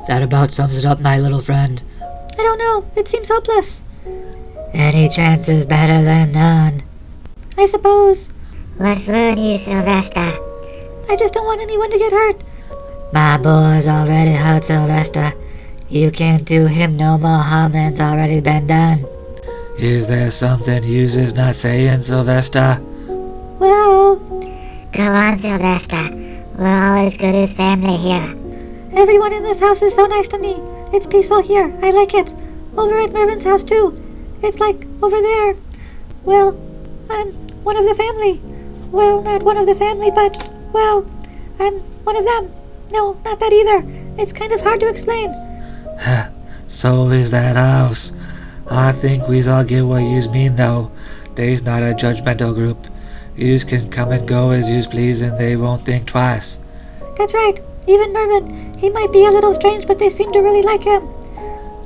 That about sums it up, my little friend. I don't know. It seems hopeless. Any chance is better than none. I suppose. What's wrong you, Sylvester? I just don't want anyone to get hurt. My boy's already hurt, Sylvester. You can't do him no more harm than's already been done. Is there something you's not saying, Sylvester? Well, Go on, Sylvester. We're all as good as family here. everyone in this house is so nice to me. It's peaceful here. I like it. Over at Mervin's house, too. It's like over there. Well, I'm one of the family. Well, not one of the family, but, well, I'm one of them. No, not that either. It's kind of hard to explain. So is that house. I think we's all get what yous mean, though. They's not a judgmental group. Yous can come and go as yous please, and they won't think twice. That's right. Even Mervin. He might be a little strange, but they seem to really like him.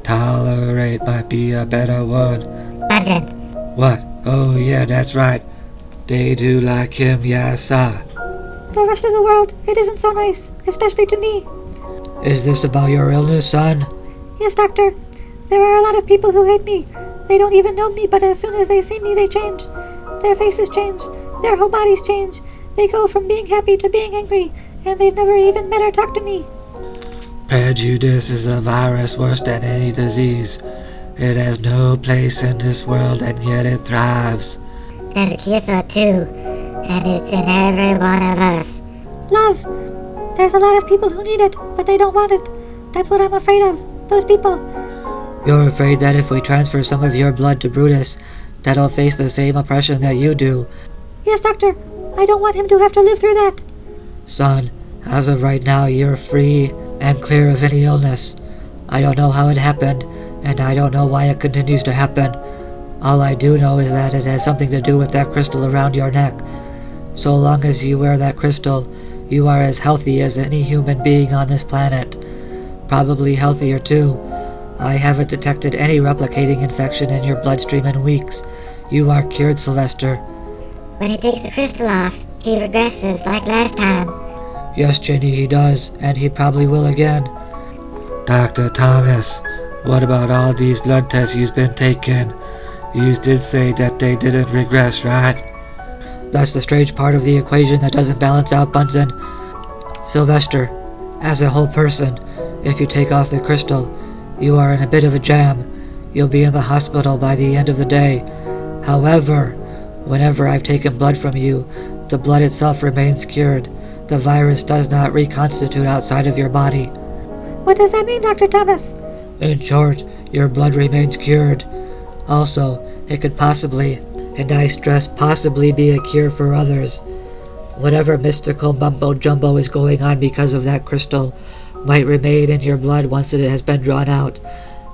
Tolerate might be a better word. Bunson. What? Oh, yeah, that's right. They do like him, yes, sir. The rest of the world, it isn't so nice, especially to me. Is this about your illness, son? Yes, Doctor. There are a lot of people who hate me. They don't even know me, but as soon as they see me, they change. Their faces change. Their whole bodies change. They go from being happy to being angry, and they've never even met or talked to me. Prejudice is a virus worse than any disease. It has no place in this world, and yet it thrives. There's a cure for it too, and it's in every one of us. Love. There's a lot of people who need it, but they don't want it. That's what I'm afraid of. Those people. You're afraid that if we transfer some of your blood to Brutus, that'll face the same oppression that you do. Yes, Doctor. I don't want him to have to live through that. Son, as of right now, you're free and clear of any illness. I don't know how it happened, and I don't know why it continues to happen. All I do know is that it has something to do with that crystal around your neck. So long as you wear that crystal, you are as healthy as any human being on this planet. Probably healthier too. I haven't detected any replicating infection in your bloodstream in weeks. You are cured, Sylvester. When he takes the crystal off, he regresses like last time. Yes, Jenny, he does, and he probably will again. Dr. Thomas, what about all these blood tests you've been taking? Yous did say that they didn't regress, right? That's the strange part of the equation that doesn't balance out, Bunson. Sylvester, as a whole person, if you take off the crystal, you are in a bit of a jam. You'll be in the hospital by the end of the day. However, whenever I've taken blood from you, the blood itself remains cured. The virus does not reconstitute outside of your body. What does that mean, Dr. Thomas? In short, your blood remains cured. Also, it could possibly, and I stress possibly, be a cure for others. Whatever mystical mumbo-jumbo is going on because of that crystal might remain in your blood once it has been drawn out.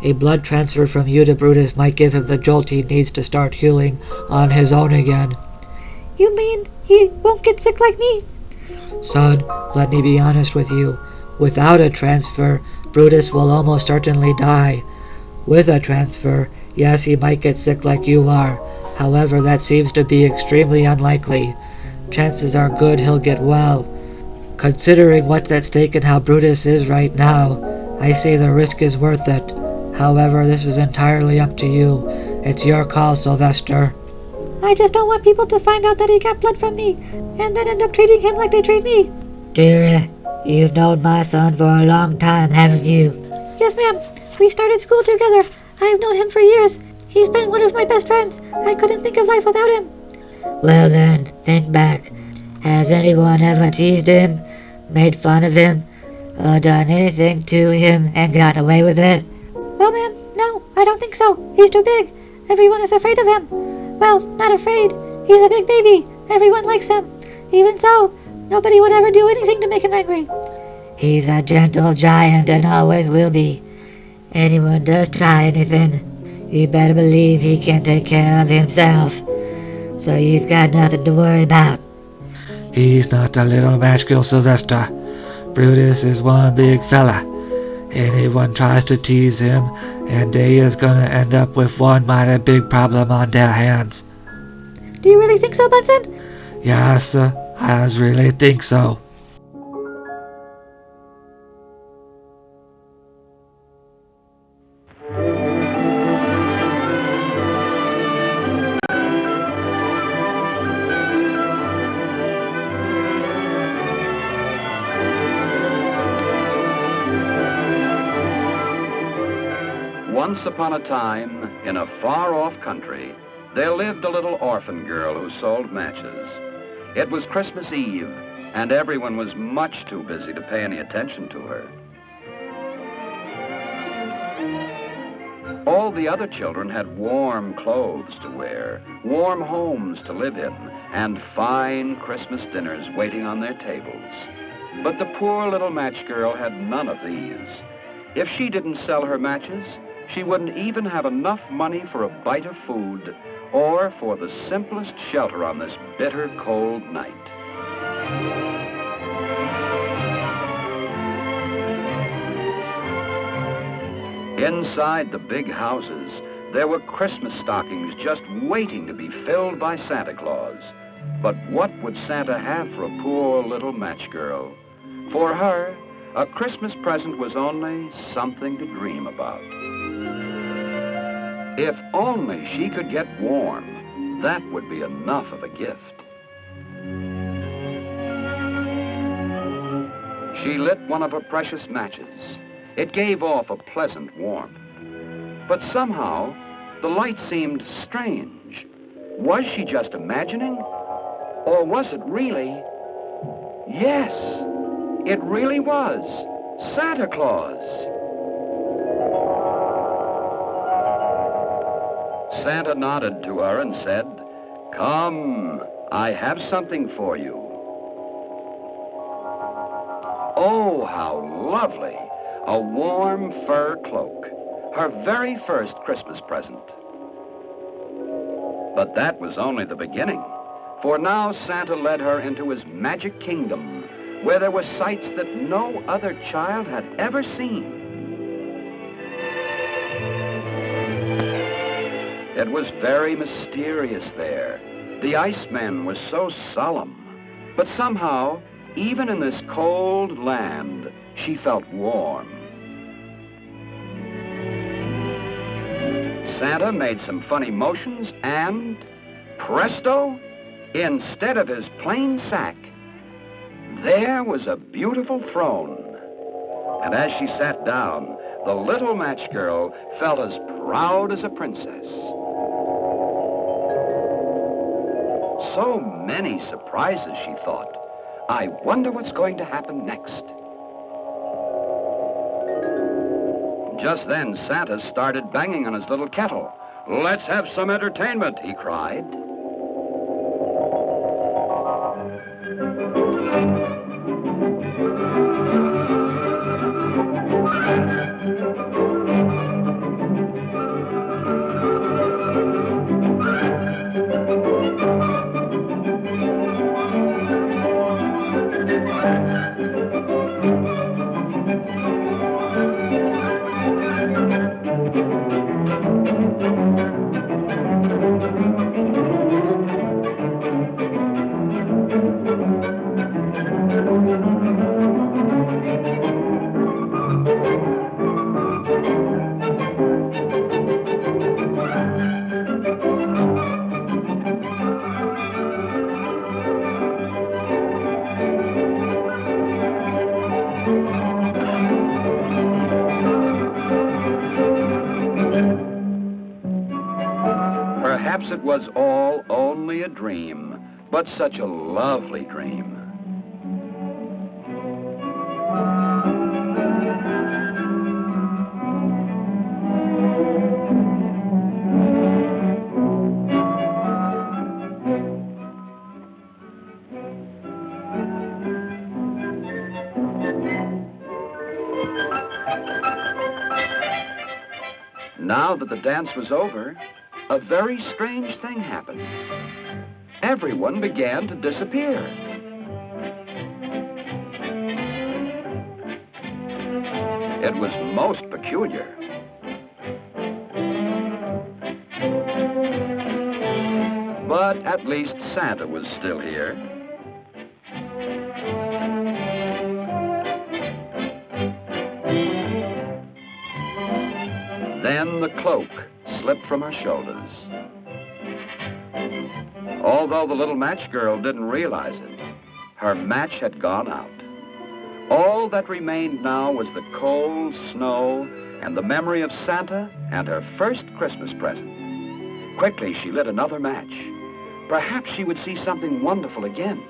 A blood transfer from you to Brutus might give him the jolt he needs to start healing on his own again. You mean he won't get sick like me? Son, let me be honest with you. Without a transfer, Brutus will almost certainly die. With a transfer, yes, he might get sick like you are. However, that seems to be extremely unlikely. Chances are good he'll get well. Considering what's at stake and how Brutus is right now, I say the risk is worth it. However, this is entirely up to you. It's your call, Sylvester. I just don't want people to find out that he got blood from me, and then end up treating him like they treat me. Dearie, you've known my son for a long time, haven't you? Yes, ma'am. We started school together. I've known him for years. He's been one of my best friends. I couldn't think of life without him. Well then, think back. Has anyone ever teased him, made fun of him, or done anything to him and got away with it? Well, ma'am, no, I don't think so. He's too big. Everyone is afraid of him. Well, not afraid. He's a big baby. Everyone likes him. Even so, nobody would ever do anything to make him angry. He's a gentle giant and always will be. Anyone does try anything, you better believe he can take care of himself. So you've got nothing to worry about. He's not a little match girl, Sylvester. Brutus is one big fella. Anyone tries to tease him, and they is gonna end up with one mighty big problem on their hands. Do you really think so, Bunson? Yes, sir, I really think so. Once upon a time, in a far-off country, there lived a little orphan girl who sold matches. It was Christmas Eve, and everyone was much too busy to pay any attention to her. All the other children had warm clothes to wear, warm homes to live in, and fine Christmas dinners waiting on their tables. But the poor little match girl had none of these. If she didn't sell her matches, she wouldn't even have enough money for a bite of food or for the simplest shelter on this bitter cold night. Inside the big houses, there were Christmas stockings just waiting to be filled by Santa Claus. But what would Santa have for a poor little match girl? For her, a Christmas present was only something to dream about. If only she could get warm, that would be enough of a gift. She lit one of her precious matches. It gave off a pleasant warmth. But somehow, the light seemed strange. Was she just imagining? Or was it really? Yes, it really was Santa Claus. Santa nodded to her and said, "Come, I have something for you." Oh, how lovely! A warm fur cloak, her very first Christmas present. But that was only the beginning, for now Santa led her into his magic kingdom, where there were sights that no other child had ever seen. It was very mysterious there. The Iceman was so solemn, but somehow, even in this cold land, she felt warm. Santa made some funny motions and, presto, instead of his plain sack, there was a beautiful throne. And as she sat down, the little match girl felt as proud as a princess. So many surprises, she thought. I wonder what's going to happen next. Just then, Santa started banging on his little kettle. "Let's have some entertainment," he cried. Perhaps it was all only a dream, but such a lovely dream. Now that the dance was over, a very strange thing happened. Everyone began to disappear. It was most peculiar. But at least Santa was still here. Then the cloak slipped from her shoulders. Although the little match girl didn't realize it, her match had gone out. All that remained now was the cold snow and the memory of Santa and her first Christmas present. Quickly, she lit another match. Perhaps she would see something wonderful again.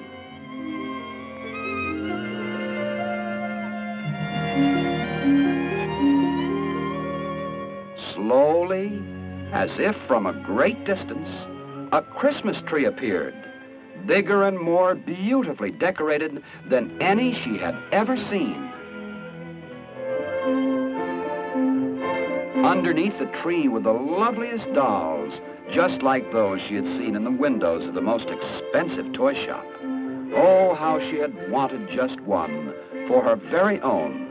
Slowly, as if from a great distance, a Christmas tree appeared, bigger and more beautifully decorated than any she had ever seen. Underneath the tree were the loveliest dolls, just like those she had seen in the windows of the most expensive toy shop. Oh, how she had wanted just one for her very own.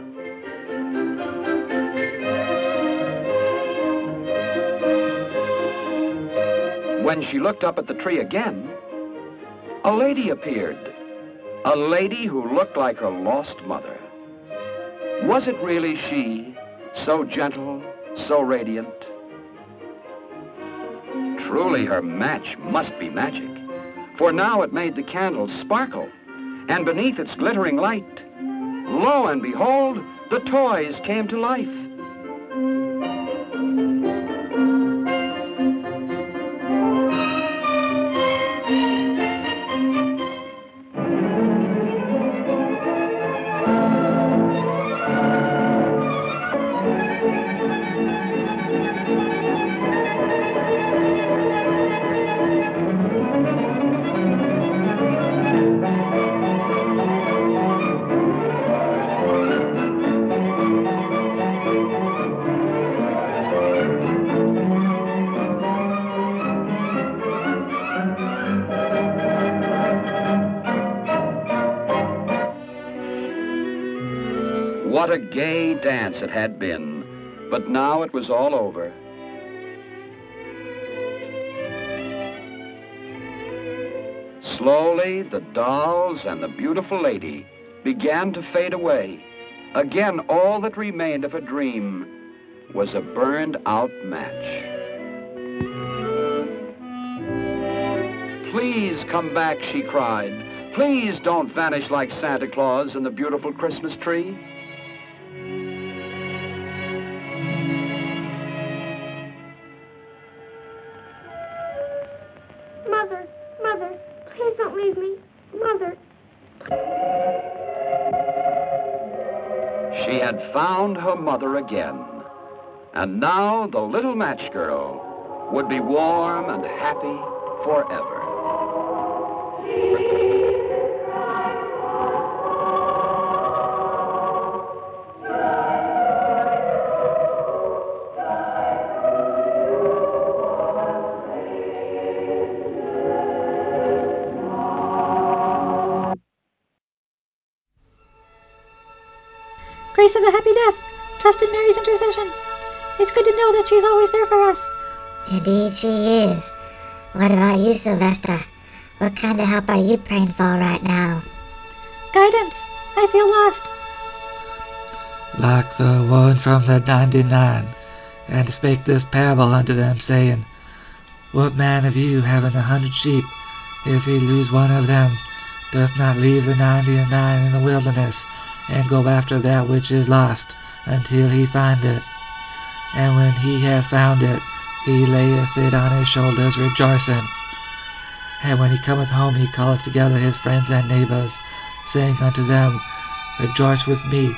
When she looked up at the tree again, a lady appeared. A lady who looked like her lost mother. Was it really she, so gentle, so radiant? Truly, her match must be magic, for now it made the candles sparkle, and beneath its glittering light, lo and behold, the toys came to life. What a gay dance it had been, but now it was all over. Slowly, the dolls and the beautiful lady began to fade away. Again, all that remained of a dream was a burned-out match. Please come back, she cried. Please don't vanish like Santa Claus in the beautiful Christmas tree. Mother, please don't leave me. Mother. She had found her mother again, and now the little match girl would be warm and happy forever. Grace of a happy death, trust in Mary's intercession. It's good to know that she's always there for us. Indeed she is. What about you, Sylvester? What kind of help are you praying for right now? Guidance. I feel lost. Like the one from the 99, and spake this parable unto them, saying, What man of you, having 100 sheep, if he lose one of them, doth not leave the 99 in the wilderness, and go after that which is lost, until he find it? And when he hath found it, he layeth it on his shoulders rejoicing. And when he cometh home, he calleth together his friends and neighbors, saying unto them, Rejoice with me,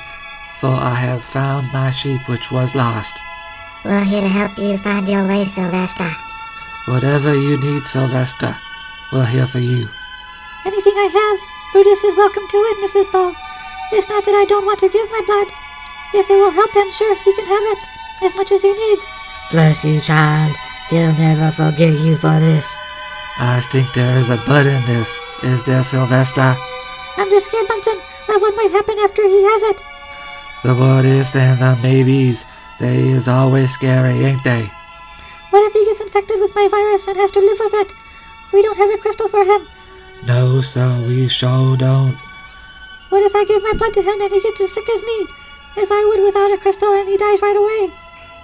for I have found my sheep which was lost. We're here to help you find your way, Sylvester. Whatever you need, Sylvester, we're here for you. Anything I have, Brutus is welcome to it, Mrs. Bow. It's not that I don't want to give my blood. If it will help him, sure, he can have it, as much as he needs. Bless you, child. He'll never forgive you for this. I think there is a but in this. Is there, Sylvester? I'm just scared, Bunson, of what might happen after he has it. The what ifs and the maybes, they is always scary, ain't they? What if he gets infected with my virus and has to live with it? We don't have a crystal for him. No, sir, we sure don't. What if I give my blood to him and he gets as sick as me, as I would without a crystal, and he dies right away?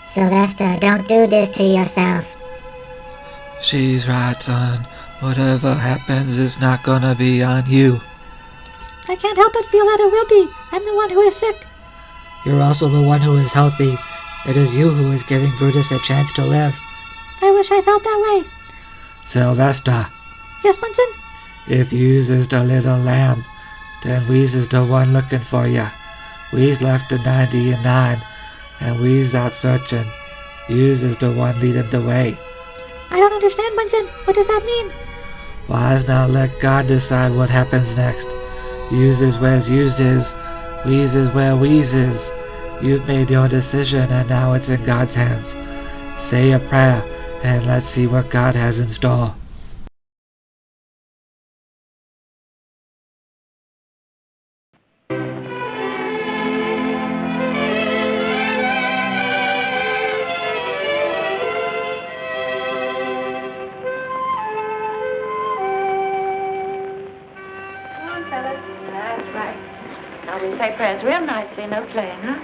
Sylvester, don't do this to yourself. She's right, son. Whatever happens is not gonna be on you. I can't help but feel that it will be. I'm the one who is sick. You're also the one who is healthy. It is you who is giving Brutus a chance to live. I wish I felt that way. Sylvester, Yes, Bunson? if you's is the little lamb, then we's is the one looking for ya. We's left the 99, and we's out searching. You's is the one leading the way. I don't understand, Bunson. What does that mean? Why's not let God decide what happens next? You's is where's you's is. We's is where we's is. You've made your decision, and now it's in God's hands. Say a prayer, and let's see what God has in store. Now we say prayers real nicely, no playing, huh?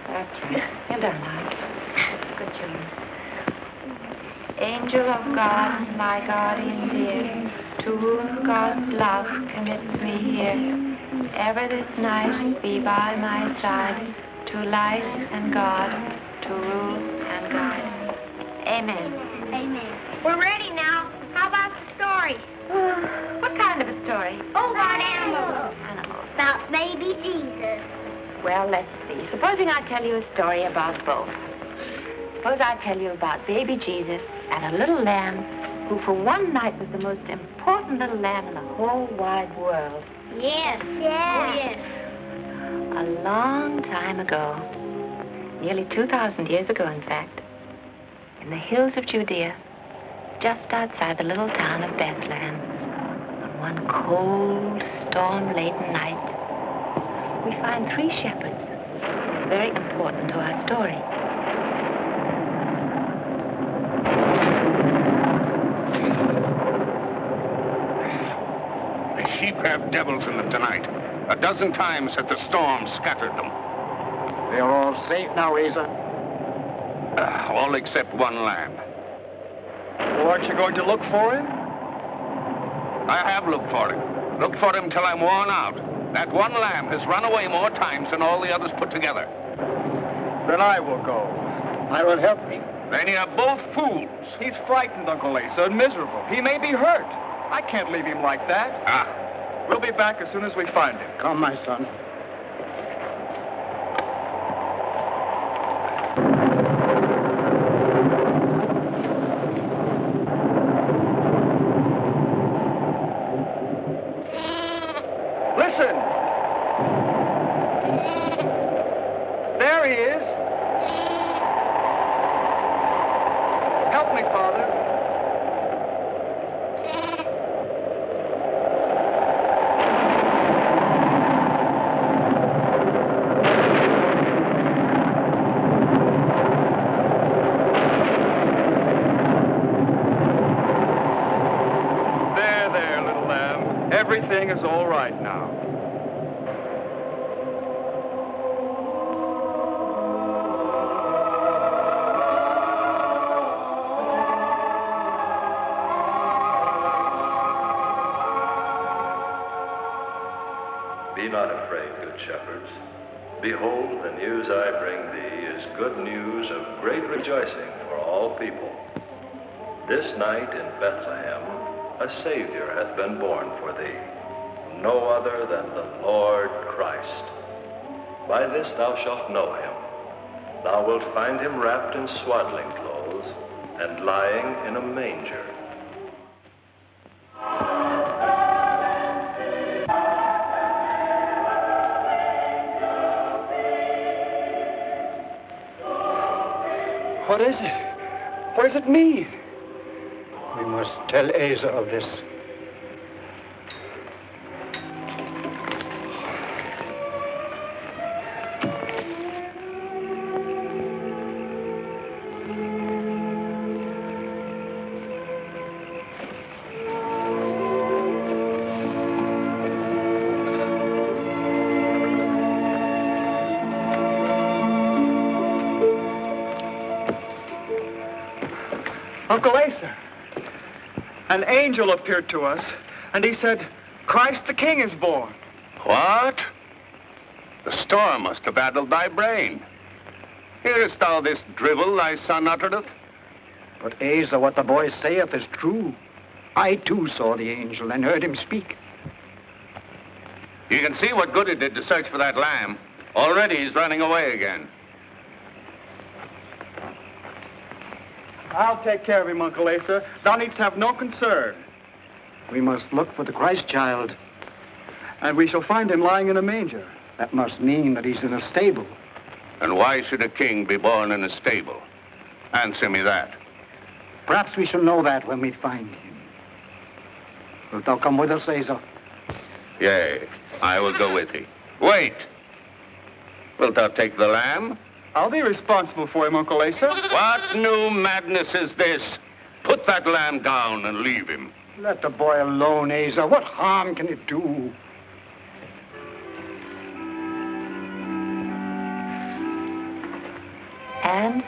That's right. You're done now. Good children. Angel of God, my guardian dear, to whom God's love commits me here, ever this night be by my side, to light and God, to rule and guide. Amen. Amen. We're ready now. How about the story? What kind of a story? Oh, about animals. Animals. About baby Jesus. Well, let's see. Supposing I tell you a story about both. Suppose I tell you about baby Jesus and a little lamb who for one night was the most important little lamb in the whole wide world. Yes. Yeah. Oh, yes. A long time ago, nearly 2,000 years ago, in fact, in the hills of Judea, just outside the little town of Bethlehem, on one cold, storm-laden night, we find three shepherds, very important to our story. The sheep have devils in them tonight. A dozen times has the storm scattered them. They're all safe now, Lazar? All except one lamb. Well, aren't you going to look for him? I have looked for him. Looked for him till I'm worn out. That one lamb has run away more times than all the others put together. Then I will go. I will help you. Then you're both fools. He's frightened, Uncle Asa, and miserable. He may be hurt. I can't leave him like that. We'll be back as soon as we find him. Come, my son. Listen! There he is. Help me, Father. There, little lamb. Everything is all right now. Be not afraid, good shepherds. Behold, the news I bring thee is good news of great rejoicing for for all people. This night in Bethlehem, a Savior hath been born for thee, no other than the Lord Christ. By this thou shalt know him. Thou wilt find him wrapped in swaddling clothes and lying in a manger. What is it? What does it mean? We must tell Asa of this. Uncle Asa, an angel appeared to us, and he said, Christ the King is born. What? The storm must have addled thy brain. Hearest thou this drivel thy son uttereth? But Asa, what the boy saith is true. I too saw the angel and heard him speak. You can see what good it did to search for that lamb. Already he's running away again. I'll take care of him, Uncle Asa. Thou needst have no concern. We must look for the Christ child. And we shall find him lying in a manger. That must mean that he's in a stable. And why should a king be born in a stable? Answer me that. Perhaps we shall know that when we find him. Wilt thou come with us, Asa? Yea, I will go with thee. Wait! Wilt thou take the lamb? I'll be responsible for him, Uncle Asa. What new madness is this? Put that lamb down and leave him. Let the boy alone, Asa. What harm can it do? And,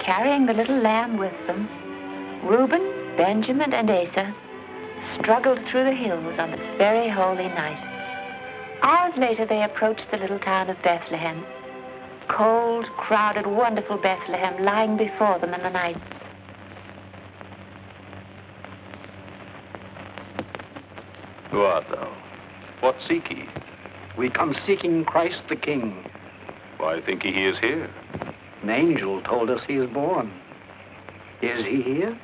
carrying the little lamb with them, Reuben, Benjamin, and Asa struggled through the hills on this very holy night. Hours later, they approached the little town of Bethlehem. Cold, crowded, wonderful Bethlehem lying before them in the night. Who art thou? What seek ye? We come seeking Christ the King. Why think ye he is here? An angel told us he is born. Is he here?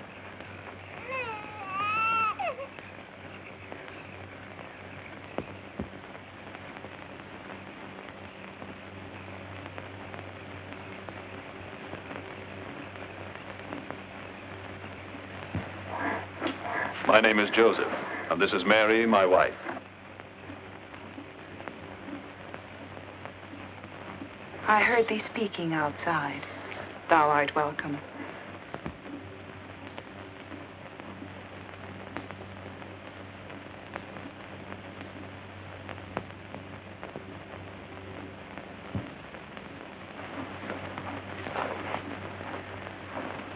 My name is Joseph, and this is Mary, my wife. I heard thee speaking outside. Thou art welcome.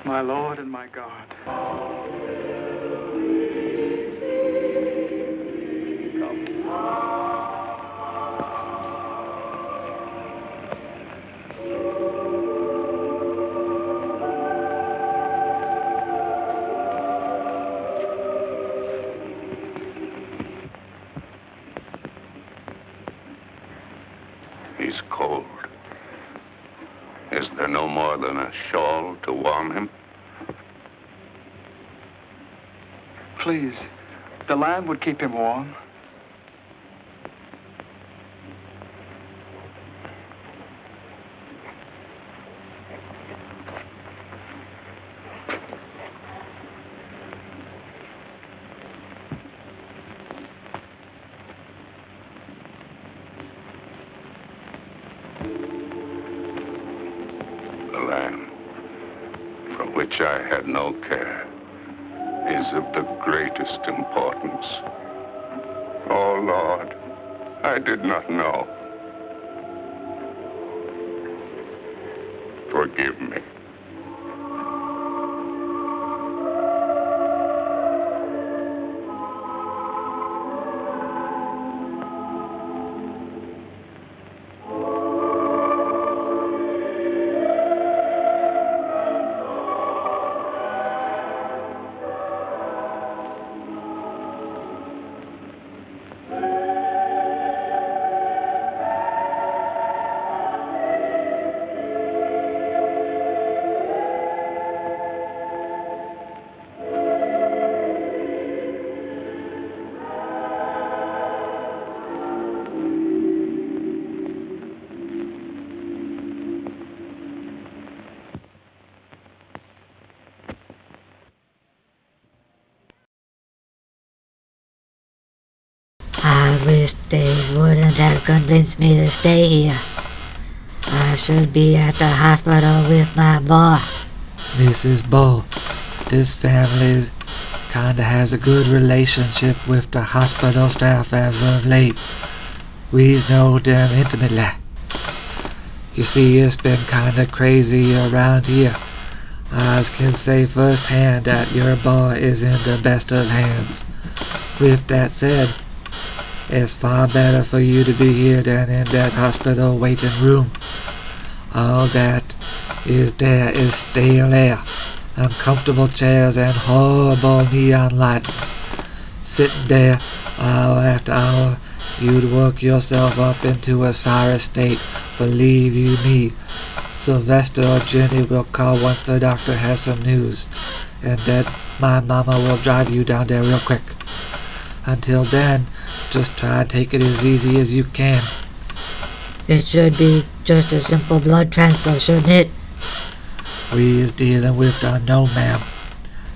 My Lord and my God. He's cold. Is there no more than a shawl to warm him? Please, the lamb would keep him warm. The lamb, for which I had no care, is of the greatest importance. Oh, Lord, I did not know. Forgive me. I wish they wouldn't have convinced me to stay here. I should be at the hospital with my boy. Mrs. Bull, this family kinda has a good relationship with the hospital staff as of late. We know them intimately. You see, it's been kinda crazy around here. I can say firsthand that your boy is in the best of hands. With that said, it's far better for you to be here than in that hospital waiting room. All that is there is stale air, uncomfortable chairs, and horrible neon lighting. Sitting there, hour after hour, you'd work yourself up into a sorry state. Believe you me, Sylvester or Jenny will call once the doctor has some news, and then my mama will drive you down there real quick. Until then, just try and take it as easy as you can. It should be just a simple blood transfer, shouldn't it? We is dealing with the unknown, ma'am.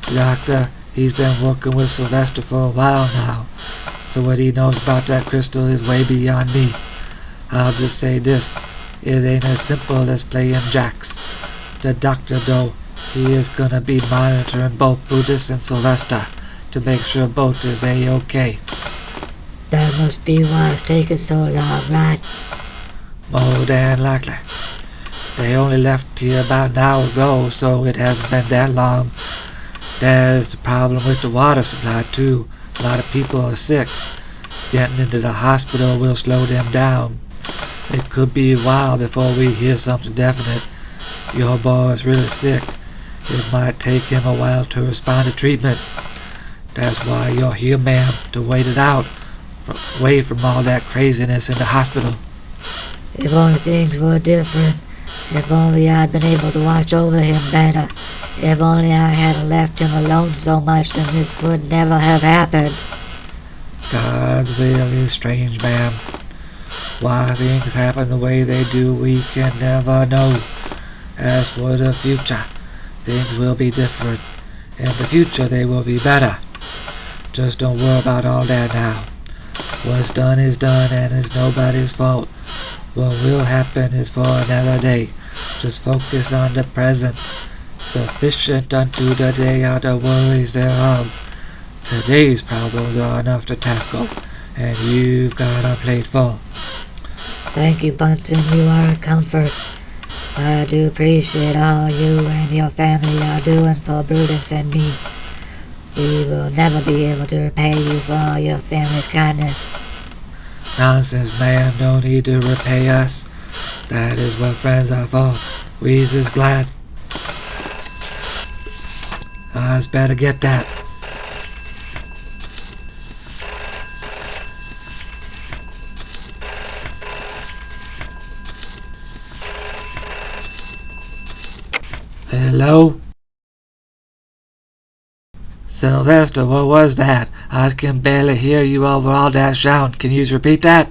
The doctor, he's been working with Sylvester for a while now, so what he knows about that crystal is way beyond me. I'll just say this, it ain't as simple as playing jacks. The doctor, though, he is gonna be monitoring both Brutus and Sylvester to make sure both is A-OK. That must be why it's taking so long, right? More than likely. They only left here about an hour ago, so it hasn't been that long. There's the problem with the water supply, too. A lot of people are sick. Getting into the hospital will slow them down. It could be a while before we hear something definite. Your boy is really sick. It might take him a while to respond to treatment. That's why you're here, ma'am, to wait it out, away from all that craziness in the hospital. If only things were different. If only I'd been able to watch over him better. If only I hadn't left him alone so much, then this would never have happened. God's will is strange, ma'am. Why things happen the way they do, we can never know. As for the future, things will be different. In the future, they will be better. Just don't worry about all that now. What's done is done, and it's nobody's fault. What will happen is for another day. Just focus on the present. Sufficient unto the day are the worries thereof. Today's problems are enough to tackle, and you've got a plate full. Thank you, Bunson. You are a comfort. I do appreciate all you and your family are doing for Brutus and me. We will never be able to repay you for all your family's kindness. Nonsense, ma'am. No need to repay us. That is what friends are for. We's is glad. I's better get that. Hello? Sylvester, what was that? I can barely hear you over all that shouting. Can you repeat that?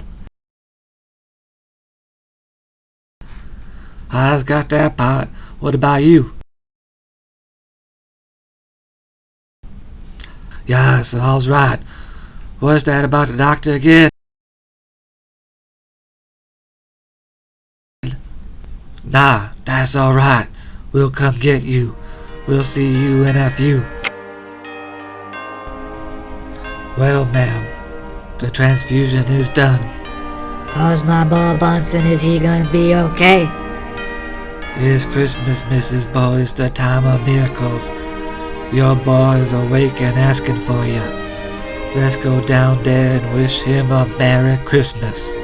I's got that part. What about you? Yes, all's right. What's that about the doctor again? Nah, that's all right. We'll come get you. We'll see you in a few. Well, ma'am, the transfusion is done. How's my boy Bunson? Is he gonna be okay? It's Christmas, Mrs. Bo. It's the time of miracles. Your boy is awake and asking for you. Let's go down there and wish him a Merry Christmas.